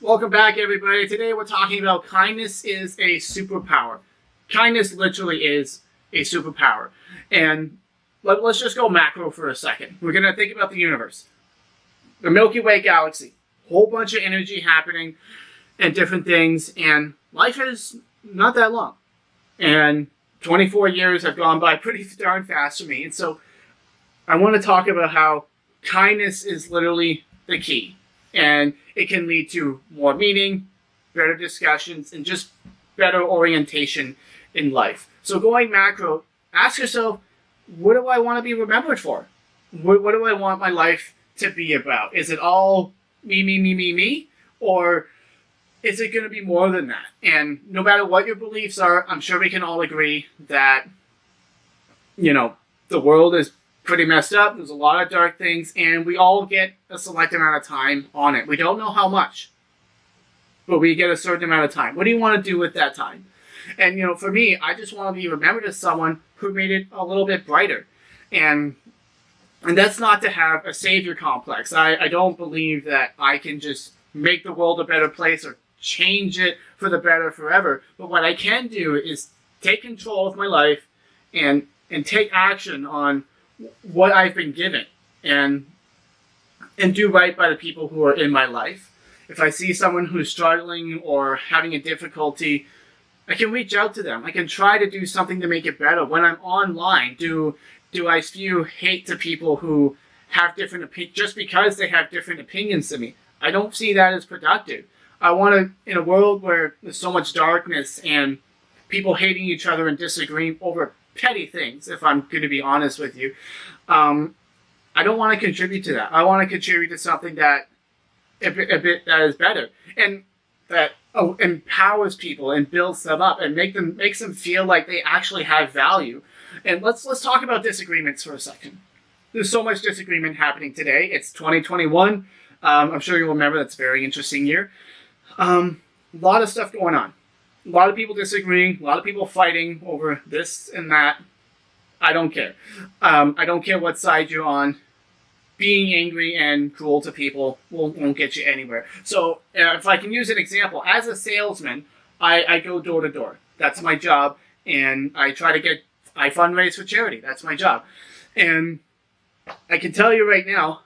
Welcome back, everybody. Today we're talking about kindness is a superpower. Kindness literally is a superpower. And let's just go macro for a second. We're going to think about the universe. The Milky Way galaxy. Whole bunch of energy happening and different things. And life is not that long. And 24 years have gone by pretty darn fast for me. And so I want to talk about how kindness is literally the key. And it can lead to more meaning, better discussions, and just better orientation in life. So going macro, ask yourself, what do I want to be remembered for? What do I want my life to be about? Is it all me? Or is it going to be more than that? And no matter what your beliefs are, I'm sure we can all agree that, the world is pretty messed up. There's a lot of dark things, and we all get a select amount of time on it. We don't know how much, but we get a certain amount of time. What do you want to do with that time? And, for me, I just want to be remembered as someone who made it a little bit brighter. And that's not to have a savior complex. I don't believe that I can just make the world a better place or change it for the better forever. But what I can do is take control of my life and take action on what I've been given and do right by the people who are in my life. If I see someone who's struggling or having a difficulty, I can reach out to them. I can try to do something to make it better. When I'm online, do I spew hate to people who have different opinions just because they have different opinions than me? I don't see that as productive. I want to, in a world where there's so much darkness and people hating each other and disagreeing over petty things, if I'm going to be honest with you, I don't want to contribute to that. I want to contribute to something that a bit that is better and that empowers people and builds them up and makes them feel like they actually have value. And let's talk about disagreements for a second. There's so much disagreement happening today. It's 2021. I'm sure you'll remember that's a very interesting year. A lot of stuff going on. A lot of people disagreeing, a lot of people fighting over this and that. I don't care. I don't care what side you're on. Being angry and cruel to people won't get you anywhere. So if I can use an example, as a salesman, I go door to door. That's my job. And I fundraise for charity. That's my job. And I can tell you right now,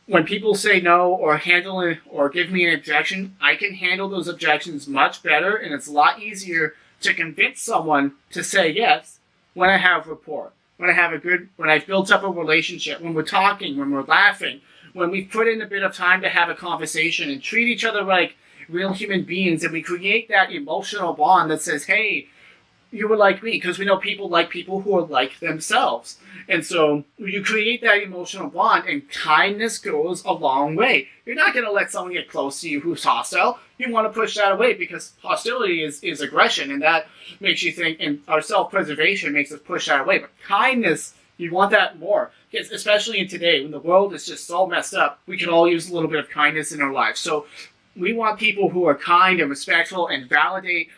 when people say no or handle it or give me an objection, I can handle those objections much better, and it's a lot easier to convince someone to say yes when I have rapport, when I've built up a relationship, when we're talking, when we're laughing, when we've put in a bit of time to have a conversation and treat each other like real human beings, and we create that emotional bond that says, hey, you were like me, because we know people like people who are like themselves. And so you create that emotional bond, and kindness goes a long way. You're not going to let someone get close to you who's hostile. You want to push that away because hostility is aggression, and that makes you think, and our self-preservation makes us push that away. But kindness, you want that more. Because especially in today, when the world is just so messed up, we can all use a little bit of kindness in our lives. So we want people who are kind and respectful and validate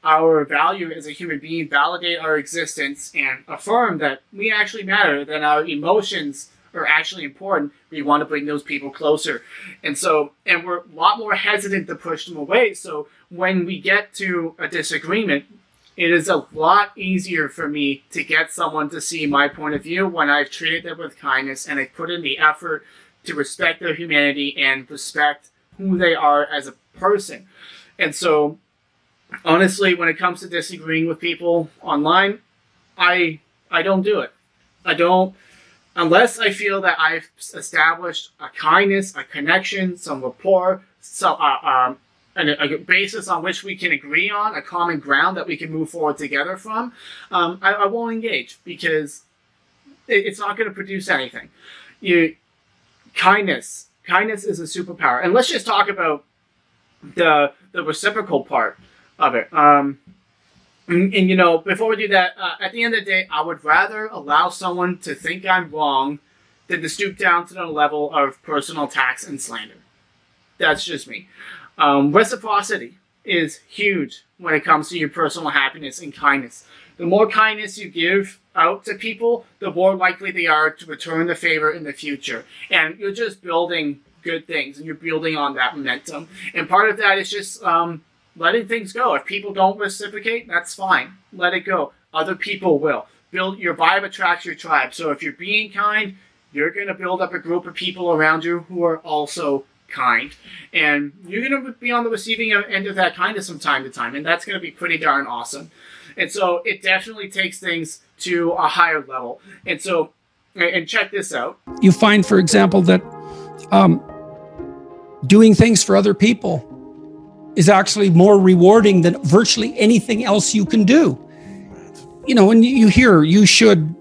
our value as a human being, validate our existence, and affirm that we actually matter, that our emotions are actually important. We want to bring those people closer. And we're a lot more hesitant to push them away. So when we get to a disagreement, it is a lot easier for me to get someone to see my point of view when I've treated them with kindness and I've put in the effort to respect their humanity and respect who they are as a person. And so honestly, when it comes to disagreeing with people online, I don't do it. I don't, unless I feel that I've established a kindness, a connection, some rapport, and a basis on which we can agree on, a common ground that we can move forward together from. I won't engage because it's not going to produce anything. Kindness is a superpower, and let's just talk about the reciprocal part of it. Before we do that, at the end of the day, I would rather allow someone to think I'm wrong than to stoop down to the level of personal attacks and slander. That's just me. Reciprocity is huge when it comes to your personal happiness and kindness. The more kindness you give out to people, the more likely they are to return the favor in the future. And you're just building good things, and you're building on that momentum. And part of that is just letting things go. If people don't reciprocate, that's fine. Let it go. Other people will. Build your vibe attracts your tribe. So if you're being kind, you're going to build up a group of people around you who are also kind. And you're going to be on the receiving end of that kindness from time to time. And that's going to be pretty darn awesome. And so it definitely takes things to a higher level. And so, and check this out. You find, for example, that doing things for other people is actually more rewarding than virtually anything else you can do. You know, when you hear you should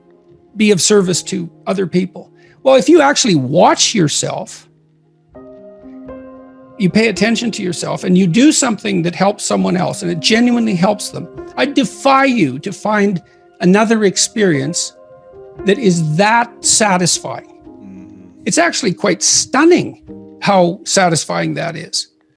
be of service to other people. Well, if you actually watch yourself, you pay attention to yourself and you do something that helps someone else and it genuinely helps them, I defy you to find another experience that is that satisfying. It's actually quite stunning how satisfying that is.